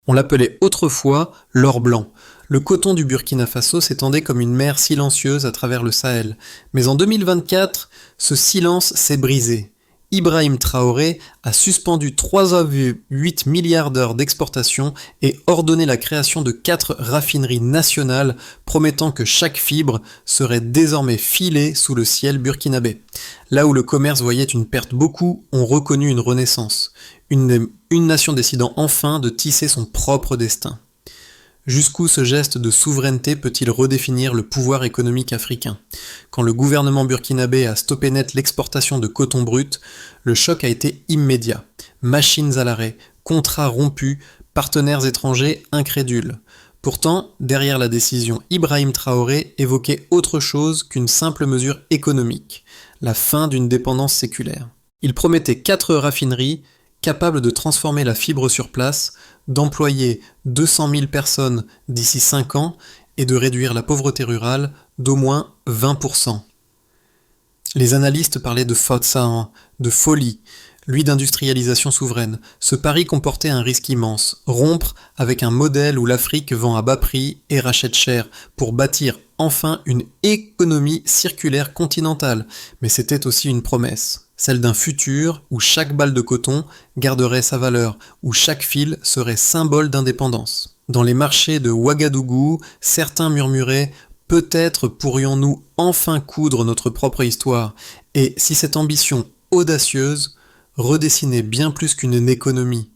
On l'appelait autrefois l'or blanc. Le coton du Burkina Faso s'étendait comme une mer silencieuse à travers le Sahel. Mais en 2024, ce silence s'est brisé. Ibrahim Traoré a suspendu 3,8 milliards d'heures d'exportation et ordonné la création de 4 raffineries nationales, promettant que chaque fibre serait désormais filée sous le ciel burkinabé. Là où le commerce voyait une perte, beaucoup ont reconnu une renaissance. Une nation décidant enfin de tisser son propre destin. Jusqu'où ce geste de souveraineté peut-il redéfinir le pouvoir économique africain ? Quand le gouvernement burkinabé a stoppé net l'exportation de coton brut, le choc a été immédiat. Machines à l'arrêt, contrats rompus, partenaires étrangers incrédules. Pourtant, derrière la décision, Ibrahim Traoré évoquait autre chose qu'une simple mesure économique, la fin d'une dépendance séculaire. Il promettait 4 raffineries, capable de transformer la fibre sur place, d'employer 200 000 personnes d'ici 5 ans et de réduire la pauvreté rurale d'au moins 20%. Les analystes parlaient de Fautsahan, de folie, lui d'industrialisation souveraine. Ce pari comportait un risque immense, rompre avec un modèle où l'Afrique vend à bas prix et rachète cher pour bâtir enfin une économie circulaire continentale. Mais c'était aussi une promesse. Celle d'un futur où chaque balle de coton garderait sa valeur, où chaque fil serait symbole d'indépendance. Dans les marchés de Ouagadougou, certains murmuraient « Peut-être pourrions-nous enfin coudre notre propre histoire » et si cette ambition audacieuse redessinait bien plus qu'une économie,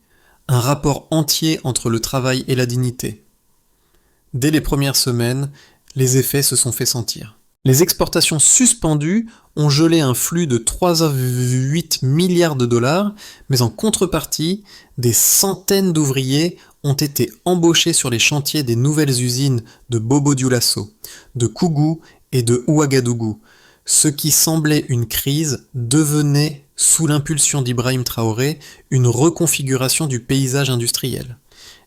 un rapport entier entre le travail et la dignité. Dès les premières semaines, les effets se sont fait sentir. Les exportations suspendues ont gelé un flux de 3,8 milliards de dollars, mais en contrepartie, des centaines d'ouvriers ont été embauchés sur les chantiers des nouvelles usines de Bobo-Dioulasso, de Kougou et de Ouagadougou. Ce qui semblait une crise devenait, sous l'impulsion d'Ibrahim Traoré, une reconfiguration du paysage industriel.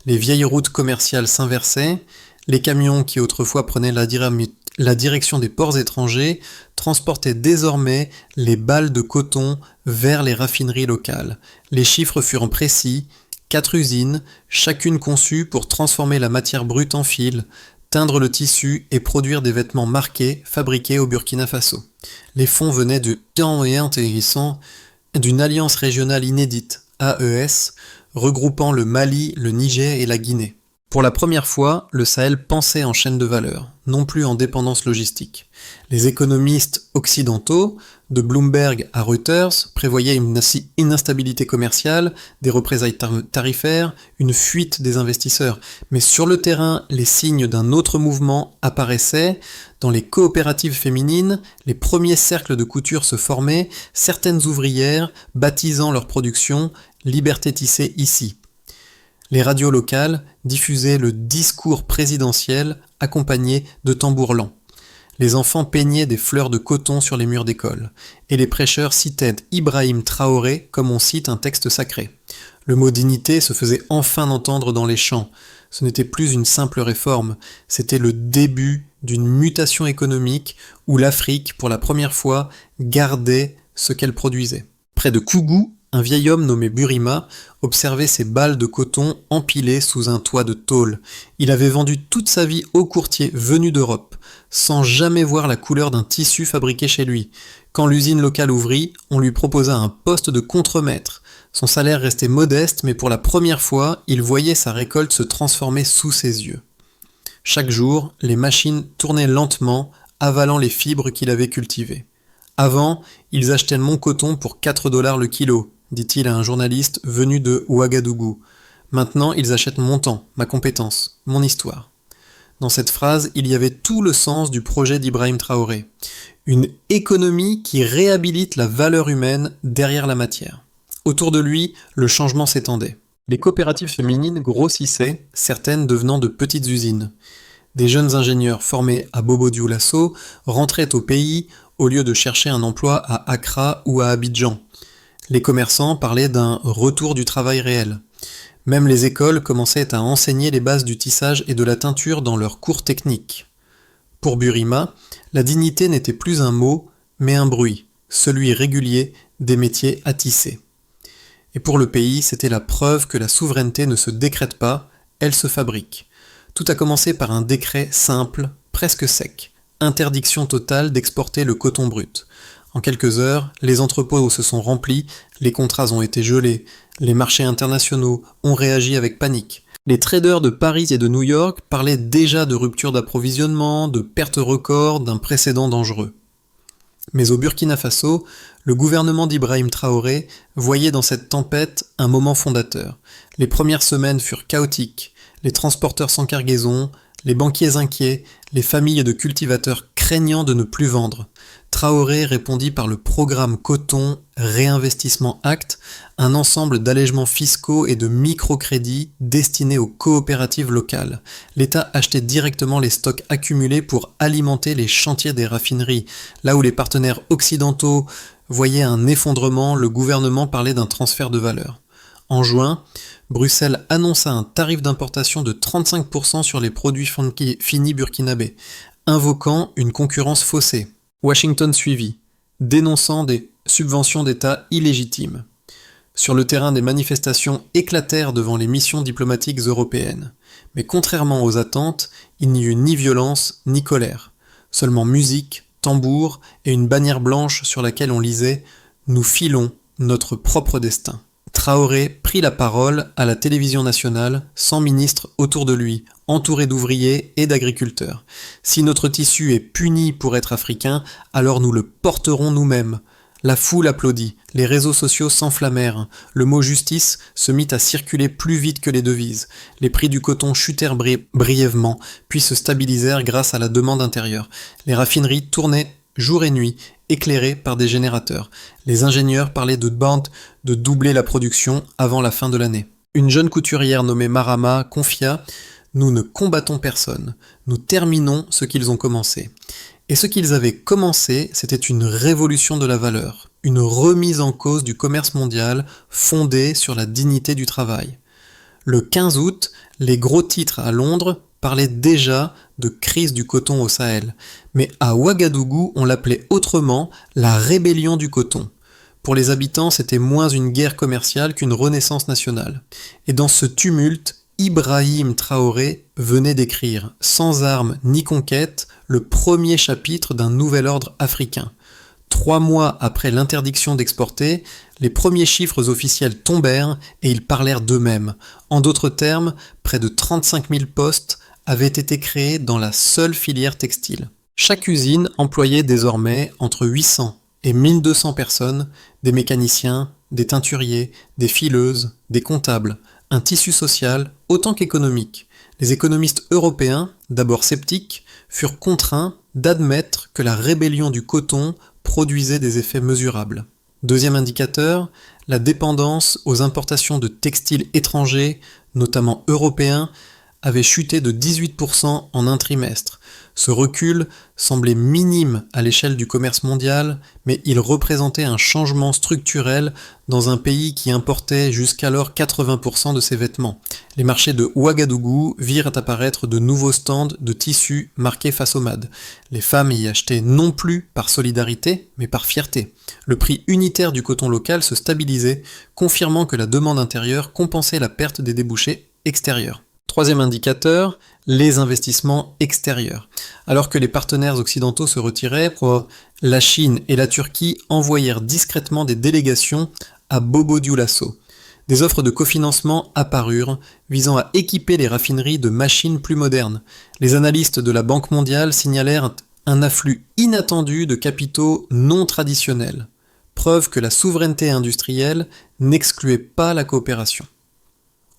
Les vieilles routes commerciales s'inversaient, les camions qui autrefois prenaient la direction des ports étrangers transportaient désormais les balles de coton vers les raffineries locales. Les chiffres furent précis, 4 usines, chacune conçue pour transformer la matière brute en fil, teindre le tissu et produire des vêtements marqués fabriqués au Burkina Faso. Les fonds venaient du temps et intéressant d'une alliance régionale inédite, AES, regroupant le Mali, le Niger et la Guinée. Pour la première fois, le Sahel pensait en chaîne de valeur, non plus en dépendance logistique. Les économistes occidentaux, de Bloomberg à Reuters, prévoyaient une instabilité commerciale, des représailles tarifaires, une fuite des investisseurs. Mais sur le terrain, les signes d'un autre mouvement apparaissaient. Dans les coopératives féminines, les premiers cercles de couture se formaient, certaines ouvrières baptisant leur production « Liberté tissée ici ». Les radios locales diffusaient le discours présidentiel accompagné de tambours lents. Les enfants peignaient des fleurs de coton sur les murs d'école, et les prêcheurs citaient Ibrahim Traoré comme on cite un texte sacré. Le mot dignité se faisait enfin entendre dans les chants. Ce n'était plus une simple réforme, c'était le début d'une mutation économique où l'Afrique, pour la première fois, gardait ce qu'elle produisait. Près de Kougou, un vieil homme nommé Burima observait ces balles de coton empilées sous un toit de tôle. Il avait vendu toute sa vie aux courtiers venus d'Europe, sans jamais voir la couleur d'un tissu fabriqué chez lui. Quand l'usine locale ouvrit, on lui proposa un poste de contremaître. Son salaire restait modeste, mais pour la première fois, il voyait sa récolte se transformer sous ses yeux. Chaque jour, les machines tournaient lentement, avalant les fibres qu'il avait cultivées. Avant, ils achetaient mon coton pour 4 $ le kilo, dit-il à un journaliste venu de Ouagadougou. Maintenant, ils achètent mon temps, ma compétence, mon histoire. Dans cette phrase, il y avait tout le sens du projet d'Ibrahim Traoré. Une économie qui réhabilite la valeur humaine derrière la matière. Autour de lui, le changement s'étendait. Les coopératives féminines grossissaient, certaines devenant de petites usines. Des jeunes ingénieurs formés à Bobo-Dioulasso rentraient au pays au lieu de chercher un emploi à Accra ou à Abidjan. Les commerçants parlaient d'un retour du travail réel. Même les écoles commençaient à enseigner les bases du tissage et de la teinture dans leurs cours techniques. Pour Burima, la dignité n'était plus un mot, mais un bruit, celui régulier des métiers à tisser. Et pour le pays, c'était la preuve que la souveraineté ne se décrète pas, elle se fabrique. Tout a commencé par un décret simple, presque sec. Interdiction totale d'exporter le coton brut. En quelques heures, les entrepôts se sont remplis, les contrats ont été gelés, les marchés internationaux ont réagi avec panique. Les traders de Paris et de New York parlaient déjà de rupture d'approvisionnement, de pertes records, d'un précédent dangereux. Mais au Burkina Faso, le gouvernement d'Ibrahim Traoré voyait dans cette tempête un moment fondateur. Les premières semaines furent chaotiques, les transporteurs sans cargaison, les banquiers inquiets, les familles de cultivateurs craignant de ne plus vendre. Traoré répondit par le programme Coton Réinvestissement Act, un ensemble d'allègements fiscaux et de microcrédits destinés aux coopératives locales. L'État achetait directement les stocks accumulés pour alimenter les chantiers des raffineries. Là où les partenaires occidentaux voyaient un effondrement, le gouvernement parlait d'un transfert de valeur. En juin, Bruxelles annonça un tarif d'importation de 35% sur les produits finis burkinabés, invoquant une concurrence faussée. Washington suivit, dénonçant des subventions d'État illégitimes. Sur le terrain, des manifestations éclatèrent devant les missions diplomatiques européennes. Mais contrairement aux attentes, il n'y eut ni violence ni colère. Seulement musique, tambour et une bannière blanche sur laquelle on lisait « Nous filons notre propre destin ». Traoré prit la parole à la télévision nationale, sans ministre autour de lui, entouré d'ouvriers et d'agriculteurs. Si notre tissu est puni pour être africain, alors nous le porterons nous-mêmes. La foule applaudit, les réseaux sociaux s'enflammèrent, le mot justice se mit à circuler plus vite que les devises. Les prix du coton chutèrent brièvement, puis se stabilisèrent grâce à la demande intérieure. Les raffineries tournaient jour et nuit, éclairées par des générateurs. Les ingénieurs parlaient de doubler la production avant la fin de l'année. Une jeune couturière nommée Marama confia « Nous ne combattons personne, nous terminons ce qu'ils ont commencé ». Et ce qu'ils avaient commencé, c'était une révolution de la valeur, une remise en cause du commerce mondial fondée sur la dignité du travail. Le 15 août, les gros titres à Londres parlaient déjà de crise du coton au Sahel. Mais à Ouagadougou, on l'appelait autrement la rébellion du coton. Pour les habitants, c'était moins une guerre commerciale qu'une renaissance nationale. Et dans ce tumulte, Ibrahim Traoré venait d'écrire, sans armes ni conquête, le premier chapitre d'un nouvel ordre africain. 3 mois après l'interdiction d'exporter, les premiers chiffres officiels tombèrent et ils parlèrent d'eux-mêmes. En d'autres termes, près de 35 000 postes avaient été créés dans la seule filière textile. Chaque usine employait désormais entre 800 et 1200 personnes, des mécaniciens, des teinturiers, des fileuses, des comptables, un tissu social autant qu'économique. Les économistes européens, d'abord sceptiques, furent contraints d'admettre que la rébellion du coton produisait des effets mesurables. Deuxième indicateur, la dépendance aux importations de textiles étrangers, notamment européens, avait chuté de 18% en un trimestre. Ce recul semblait minime à l'échelle du commerce mondial, mais il représentait un changement structurel dans un pays qui importait jusqu'alors 80% de ses vêtements. Les marchés de Ouagadougou virent apparaître de nouveaux stands de tissus marqués Fassomade. Les femmes y achetaient non plus par solidarité, mais par fierté. Le prix unitaire du coton local se stabilisait, confirmant que la demande intérieure compensait la perte des débouchés extérieurs. Troisième indicateur, les investissements extérieurs. Alors que les partenaires occidentaux se retiraient, la Chine et la Turquie envoyèrent discrètement des délégations à Bobo-Dioulasso. Des offres de cofinancement apparurent, visant à équiper les raffineries de machines plus modernes. Les analystes de la Banque mondiale signalèrent un afflux inattendu de capitaux non traditionnels, preuve que la souveraineté industrielle n'excluait pas la coopération.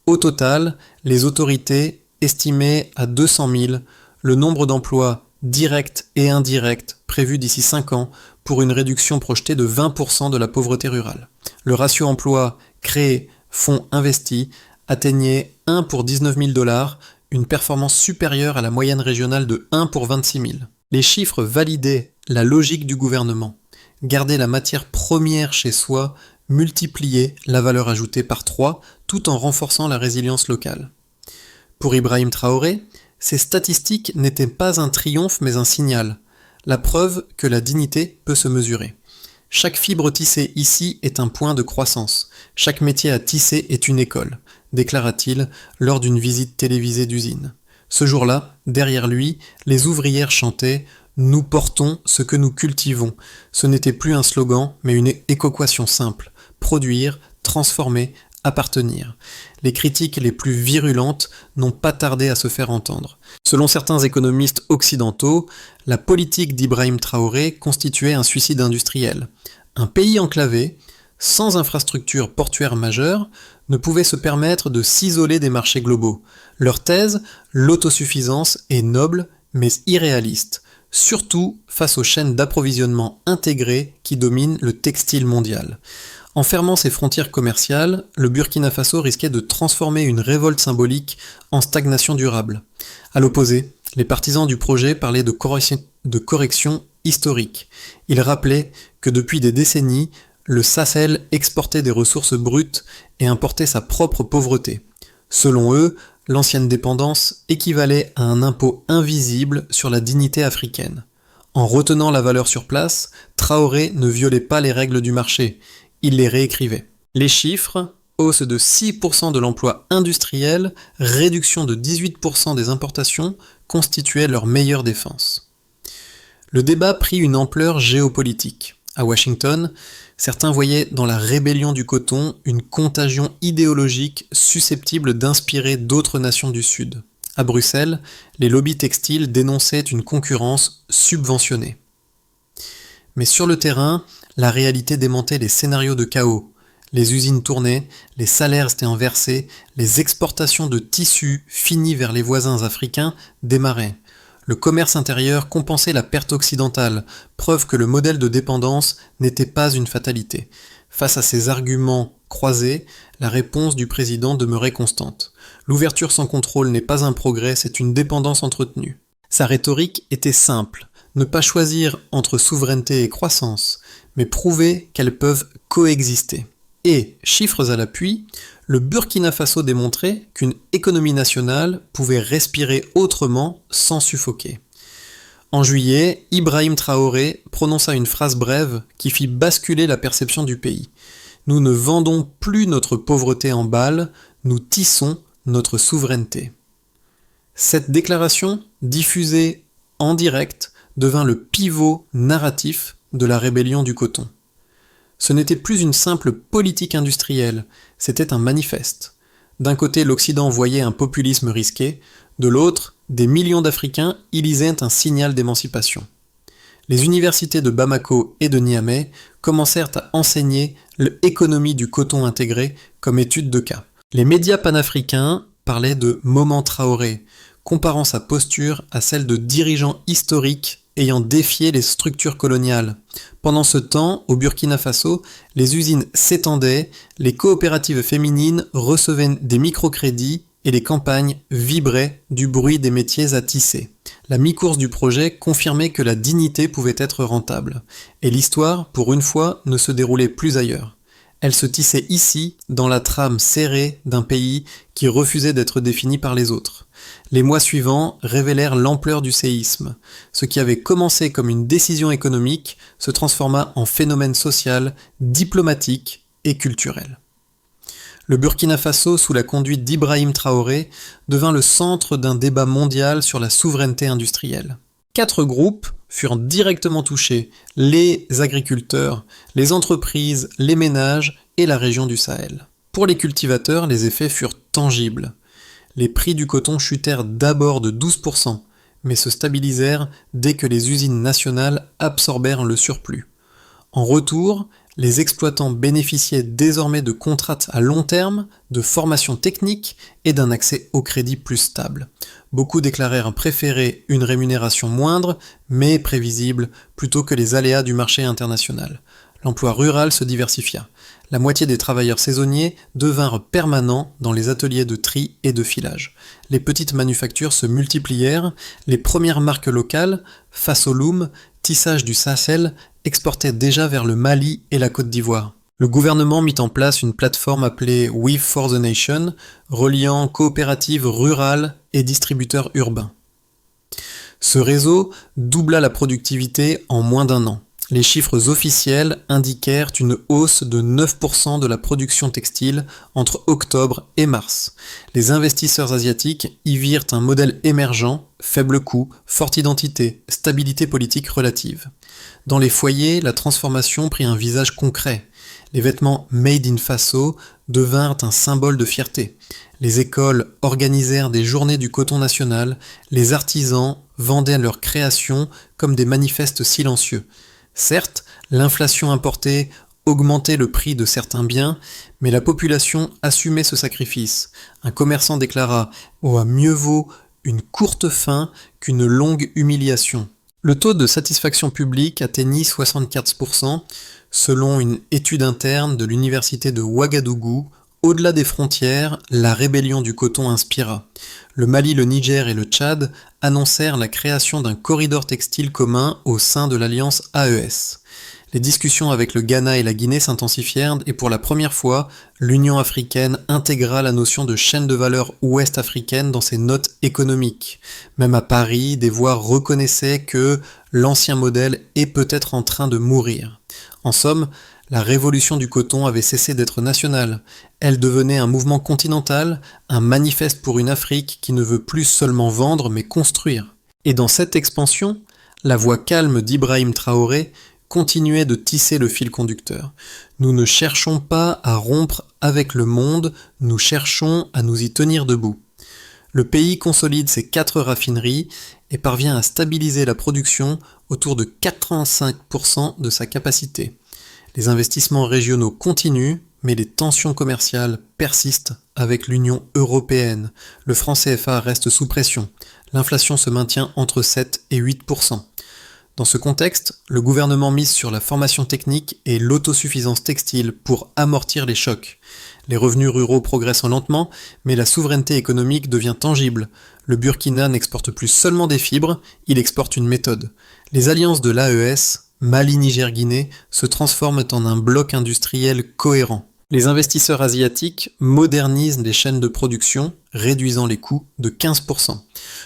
Au total, les autorités estimaient à 200 000 le nombre d'emplois directs et indirects prévus d'ici 5 ans pour une réduction projetée de 20% de la pauvreté rurale. Le ratio emploi créé-fonds investis atteignait 1 pour 19 000 $, une performance supérieure à la moyenne régionale de 1 pour 26 000. Les chiffres validaient la logique du gouvernement. Garder la matière première chez soi, multiplier la valeur ajoutée par 3 tout en renforçant la résilience locale. Pour Ibrahim Traoré, ces statistiques n'étaient pas un triomphe mais un signal, la preuve que la dignité peut se mesurer. Chaque fibre tissée ici est un point de croissance, chaque métier à tisser est une école. déclara-t-il lors d'une visite télévisée d'usine. Ce jour-là, derrière lui, les ouvrières chantaient « Nous portons ce que nous cultivons ». Ce n'était plus un slogan, mais une équation simple. Produire, transformer, appartenir. Les critiques les plus virulentes n'ont pas tardé à se faire entendre. Selon certains économistes occidentaux, la politique d'Ibrahim Traoré constituait un suicide industriel. Un pays enclavé, sans infrastructure portuaire majeure, ne pouvait se permettre de s'isoler des marchés globaux. Leur thèse, l'autosuffisance, est noble mais irréaliste, surtout face aux chaînes d'approvisionnement intégrées qui dominent le textile mondial. En fermant ses frontières commerciales, le Burkina Faso risquait de transformer une révolte symbolique en stagnation durable. À l'opposé, les partisans du projet parlaient de correction historique. Ils rappelaient que depuis des décennies, le Sahel exportait des ressources brutes et importait sa propre pauvreté. Selon eux, l'ancienne dépendance équivalait à un impôt invisible sur la dignité africaine. En retenant la valeur sur place, Traoré ne violait pas les règles du marché, il les réécrivait. Les chiffres, hausse de 6% de l'emploi industriel, réduction de 18% des importations, constituaient leur meilleure défense. Le débat prit une ampleur géopolitique. À Washington, certains voyaient dans la rébellion du coton une contagion idéologique susceptible d'inspirer d'autres nations du Sud. À Bruxelles, les lobbies textiles dénonçaient une concurrence subventionnée. Mais sur le terrain, la réalité démentait les scénarios de chaos. Les usines tournaient, les salaires étaient inversés, les exportations de tissus finis vers les voisins africains démarraient. Le commerce intérieur compensait la perte occidentale, preuve que le modèle de dépendance n'était pas une fatalité. Face à ces arguments croisés, la réponse du président demeurait constante. L'ouverture sans contrôle n'est pas un progrès, c'est une dépendance entretenue. Sa rhétorique était simple, ne pas choisir entre souveraineté et croissance, mais prouver qu'elles peuvent coexister. Et, chiffres à l'appui, le Burkina Faso démontrait qu'une économie nationale pouvait respirer autrement sans suffoquer. En juillet, Ibrahim Traoré prononça une phrase brève qui fit basculer la perception du pays. « Nous ne vendons plus notre pauvreté en balles, nous tissons notre souveraineté. » Cette déclaration, diffusée en direct, devint le pivot narratif de la rébellion du coton. Ce n'était plus une simple politique industrielle, c'était un manifeste. D'un côté, l'Occident voyait un populisme risqué, de l'autre, des millions d'Africains y lisaient un signal d'émancipation. Les universités de Bamako et de Niamey commencèrent à enseigner l'économie du coton intégré comme étude de cas. Les médias panafricains parlaient de « moment Traoré », comparant sa posture à celle de dirigeants historiques ayant défié les structures coloniales. Pendant ce temps, au Burkina Faso, les usines s'étendaient, les coopératives féminines recevaient des microcrédits et les campagnes vibraient du bruit des métiers à tisser. La mi-course du projet confirmait que la dignité pouvait être rentable. Et l'histoire, pour une fois, ne se déroulait plus ailleurs. Elle se tissait ici, dans la trame serrée d'un pays qui refusait d'être défini par les autres. Les mois suivants révélèrent l'ampleur du séisme. Ce qui avait commencé comme une décision économique se transforma en phénomène social, diplomatique et culturel. Le Burkina Faso, sous la conduite d'Ibrahim Traoré, devint le centre d'un débat mondial sur la souveraineté industrielle. 4 groupes furent directement touchés, les agriculteurs, les entreprises, les ménages et la région du Sahel. Pour les cultivateurs, les effets furent tangibles. Les prix du coton chutèrent d'abord de 12%, mais se stabilisèrent dès que les usines nationales absorbèrent le surplus. En retour, les exploitants bénéficiaient désormais de contrats à long terme, de formations techniques et d'un accès au crédit plus stable. Beaucoup déclarèrent préférer une rémunération moindre, mais prévisible, plutôt que les aléas du marché international. L'emploi rural se diversifia. La moitié des travailleurs saisonniers devinrent permanents dans les ateliers de tri et de filage. Les petites manufactures se multiplièrent, les premières marques locales, Fasoloum, Tissage du Sahel, exportaient déjà vers le Mali et la Côte d'Ivoire. Le gouvernement mit en place une plateforme appelée Weave for the Nation, reliant coopératives rurales et distributeurs urbains. Ce réseau doubla la productivité en moins d'1 an. Les chiffres officiels indiquèrent une hausse de 9% de la production textile entre octobre et mars. Les investisseurs asiatiques y virent un modèle émergent, faible coût, forte identité, stabilité politique relative. Dans les foyers, la transformation prit un visage concret. Les vêtements Made in Faso devinrent un symbole de fierté. Les écoles organisèrent des journées du coton national, les artisans vendaient leurs créations comme des manifestes silencieux. Certes, l'inflation importée augmentait le prix de certains biens, mais la population assumait ce sacrifice. Un commerçant déclara « Oh, mieux vaut une courte faim qu'une longue humiliation ». Le taux de satisfaction publique atteignit 64%, selon une étude interne de l'université de Ouagadougou. Au-delà des frontières, la rébellion du coton inspira. Le Mali, le Niger et le Tchad annoncèrent la création d'un corridor textile commun au sein de l'alliance AES. Les discussions avec le Ghana et la Guinée s'intensifièrent et pour la première fois, l'Union africaine intégra la notion de chaîne de valeur ouest-africaine dans ses notes économiques. Même à Paris, des voix reconnaissaient que l'ancien modèle est peut-être en train de mourir. En somme, la révolution du coton avait cessé d'être nationale. Elle devenait un mouvement continental, un manifeste pour une Afrique qui ne veut plus seulement vendre mais construire. Et dans cette expansion, la voix calme d'Ibrahim Traoré continuait de tisser le fil conducteur. Nous ne cherchons pas à rompre avec le monde, nous cherchons à nous y tenir debout. Le pays consolide ses 4 raffineries et parvient à stabiliser la production autour de 85% de sa capacité. Les investissements régionaux continuent, mais les tensions commerciales persistent avec l'Union européenne. Le franc CFA reste sous pression. L'inflation se maintient entre 7 et 8%. Dans ce contexte, le gouvernement mise sur la formation technique et l'autosuffisance textile pour amortir les chocs. Les revenus ruraux progressent lentement, mais la souveraineté économique devient tangible. Le Burkina n'exporte plus seulement des fibres, il exporte une méthode. Les alliances de l'AES, Mali, Niger, Guinée, se transforment en un bloc industriel cohérent. Les investisseurs asiatiques modernisent les chaînes de production, réduisant les coûts de 15%.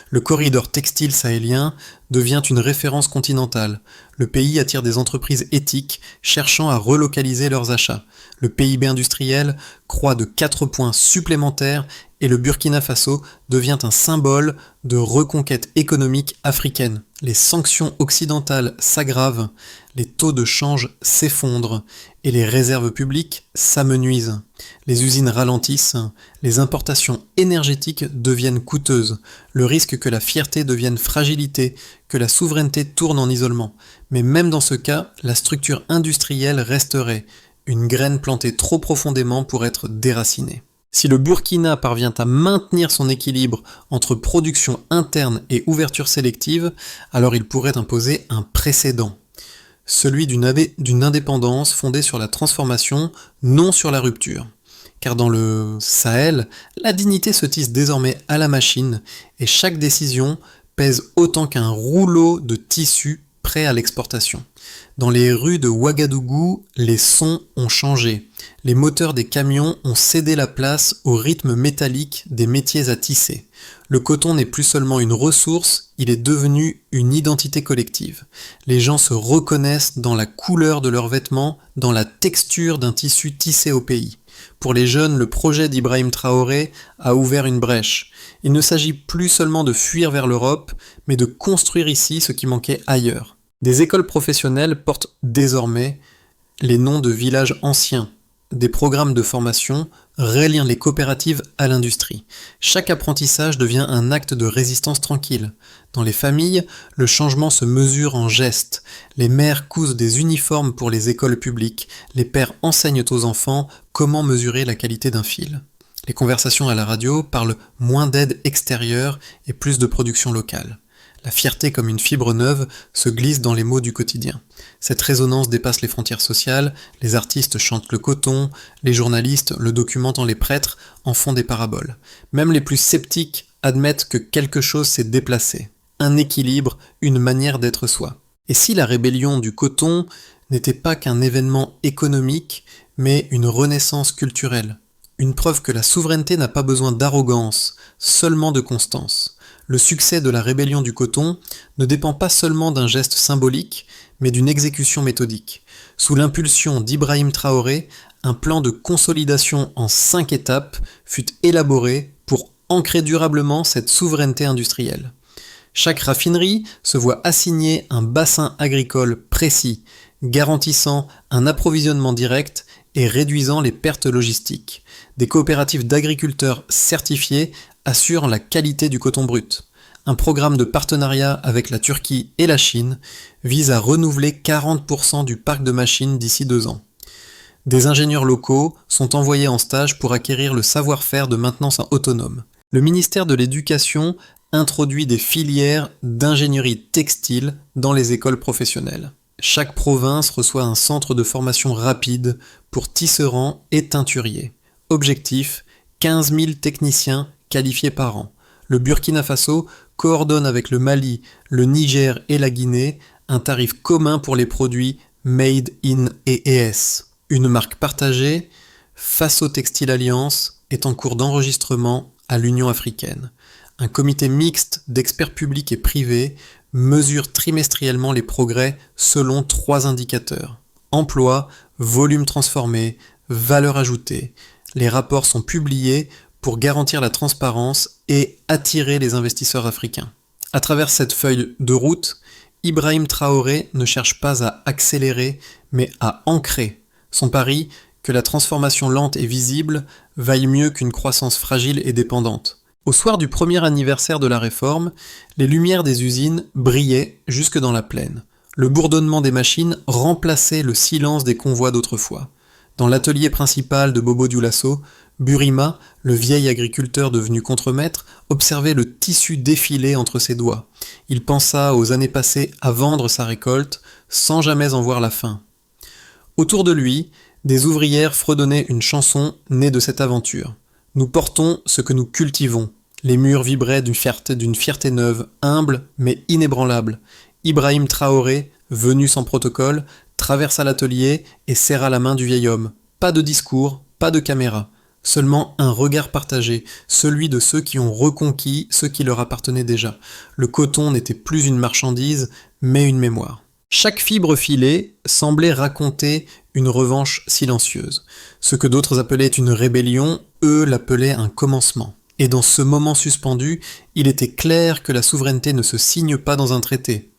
Le corridor textile sahélien devient une référence continentale. Le pays attire des entreprises éthiques cherchant à relocaliser leurs achats. Le PIB industriel croît de 4 points supplémentaires et le Burkina Faso devient un symbole de reconquête économique africaine. Les sanctions occidentales s'aggravent, les taux de change s'effondrent et les réserves publiques s'amenuisent. Les usines ralentissent, les importations énergétiques deviennent coûteuses, le risque que la fierté devienne fragilité, que la souveraineté tourne en isolement. Mais même dans ce cas, la structure industrielle resterait, une graine plantée trop profondément pour être déracinée. Si le Burkina parvient à maintenir son équilibre entre production interne et ouverture sélective, alors il pourrait imposer un précédent. Celui d'une indépendance fondée sur la transformation, non sur la rupture. Car dans le Sahel, la dignité se tisse désormais à la machine et chaque décision pèse autant qu'un rouleau de tissu prêt à l'exportation. Dans les rues de Ouagadougou, les sons ont changé. Les moteurs des camions ont cédé la place au rythme métallique des métiers à tisser. Le coton n'est plus seulement une ressource, il est devenu une identité collective. Les gens se reconnaissent dans la couleur de leurs vêtements, dans la texture d'un tissu tissé au pays. Pour les jeunes, le projet d'Ibrahim Traoré a ouvert une brèche. Il ne s'agit plus seulement de fuir vers l'Europe, mais de construire ici ce qui manquait ailleurs. Des écoles professionnelles portent désormais les noms de villages anciens. Des programmes de formation relient les coopératives à l'industrie. Chaque apprentissage devient un acte de résistance tranquille. Dans les familles, le changement se mesure en gestes. Les mères cousent des uniformes pour les écoles publiques. Les pères enseignent aux enfants comment mesurer la qualité d'un fil. Les conversations à la radio parlent moins d'aide extérieure et plus de production locale. La fierté comme une fibre neuve se glisse dans les mots du quotidien. Cette résonance dépasse les frontières sociales, les artistes chantent le coton, les journalistes le documentent, les prêtres en font des paraboles. Même les plus sceptiques admettent que quelque chose s'est déplacé. Un équilibre, une manière d'être soi. Et si la rébellion du coton n'était pas qu'un événement économique, mais une renaissance culturelle, une preuve que la souveraineté n'a pas besoin d'arrogance, seulement de constance. Le succès de la rébellion du coton ne dépend pas seulement d'un geste symbolique, mais d'une exécution méthodique. Sous l'impulsion d'Ibrahim Traoré, un plan de consolidation en 5 étapes fut élaboré pour ancrer durablement cette souveraineté industrielle. Chaque raffinerie se voit assigner un bassin agricole précis, garantissant un approvisionnement direct et réduisant les pertes logistiques. Des coopératives d'agriculteurs certifiés assurent la qualité du coton brut. Un programme de partenariat avec la Turquie et la Chine vise à renouveler 40% du parc de machines d'ici 2 ans. Des ingénieurs locaux sont envoyés en stage pour acquérir le savoir-faire de maintenance autonome. Le ministère de l'Éducation introduit des filières d'ingénierie textile dans les écoles professionnelles. Chaque province reçoit un centre de formation rapide pour tisserands et teinturiers. Objectif, 15 000 techniciens qualifiés par an. Le Burkina Faso coordonne avec le Mali, le Niger et la Guinée un tarif commun pour les produits Made in EES. Une marque partagée, Faso Textile Alliance, est en cours d'enregistrement à l'Union africaine. Un comité mixte d'experts publics et privés mesure trimestriellement les progrès selon 3 indicateurs. Emploi, volume transformé, valeur ajoutée. Les rapports sont publiés pour garantir la transparence et attirer les investisseurs africains. À travers cette feuille de route, Ibrahim Traoré ne cherche pas à accélérer, mais à ancrer. Son pari, que la transformation lente et visible vaille mieux qu'une croissance fragile et dépendante. Au soir du premier anniversaire de la réforme, les lumières des usines brillaient jusque dans la plaine. Le bourdonnement des machines remplaçait le silence des convois d'autrefois. Dans l'atelier principal de Bobo Dioulasso, Burima, le vieil agriculteur devenu contremaître, observait le tissu défiler entre ses doigts. Il pensa aux années passées à vendre sa récolte, sans jamais en voir la fin. Autour de lui, des ouvrières fredonnaient une chanson née de cette aventure. Nous portons ce que nous cultivons. Les murs vibraient d'une fierté neuve, humble mais inébranlable. Ibrahim Traoré, venu sans protocole, traversa l'atelier et serra la main du vieil homme. Pas de discours, pas de caméra. Seulement un regard partagé, celui de ceux qui ont reconquis ce qui leur appartenait déjà. Le coton n'était plus une marchandise, mais une mémoire. Chaque fibre filée semblait raconter une revanche silencieuse. Ce que d'autres appelaient une rébellion, eux l'appelaient un commencement. Et dans ce moment suspendu, il était clair que la souveraineté ne se signe pas dans un traité.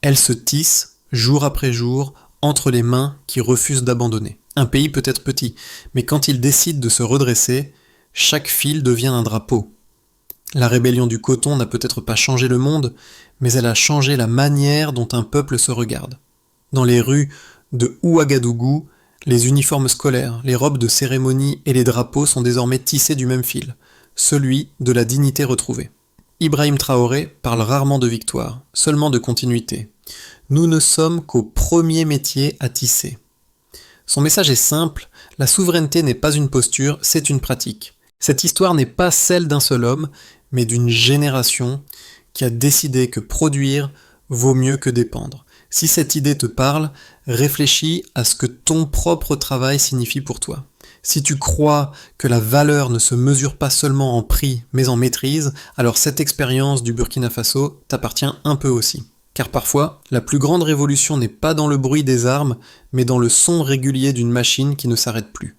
Elle se tisse, jour après jour, entre les mains qui refusent d'abandonner. Un pays peut être petit, mais quand il décide de se redresser, chaque fil devient un drapeau. La rébellion du coton n'a peut-être pas changé le monde, mais elle a changé la manière dont un peuple se regarde. Dans les rues de Ouagadougou, les uniformes scolaires, les robes de cérémonie et les drapeaux sont désormais tissés du même fil, celui de la dignité retrouvée. Ibrahim Traoré parle rarement de victoire, seulement de continuité. Nous ne sommes qu'au premier métier à tisser. Son message est simple, la souveraineté n'est pas une posture, c'est une pratique. Cette histoire n'est pas celle d'un seul homme, mais d'une génération qui a décidé que produire vaut mieux que dépendre. Si cette idée te parle, réfléchis à ce que ton propre travail signifie pour toi. Si tu crois que la valeur ne se mesure pas seulement en prix, mais en maîtrise, alors cette expérience du Burkina Faso t'appartient un peu aussi. Car parfois, la plus grande révolution n'est pas dans le bruit des armes, mais dans le son régulier d'une machine qui ne s'arrête plus.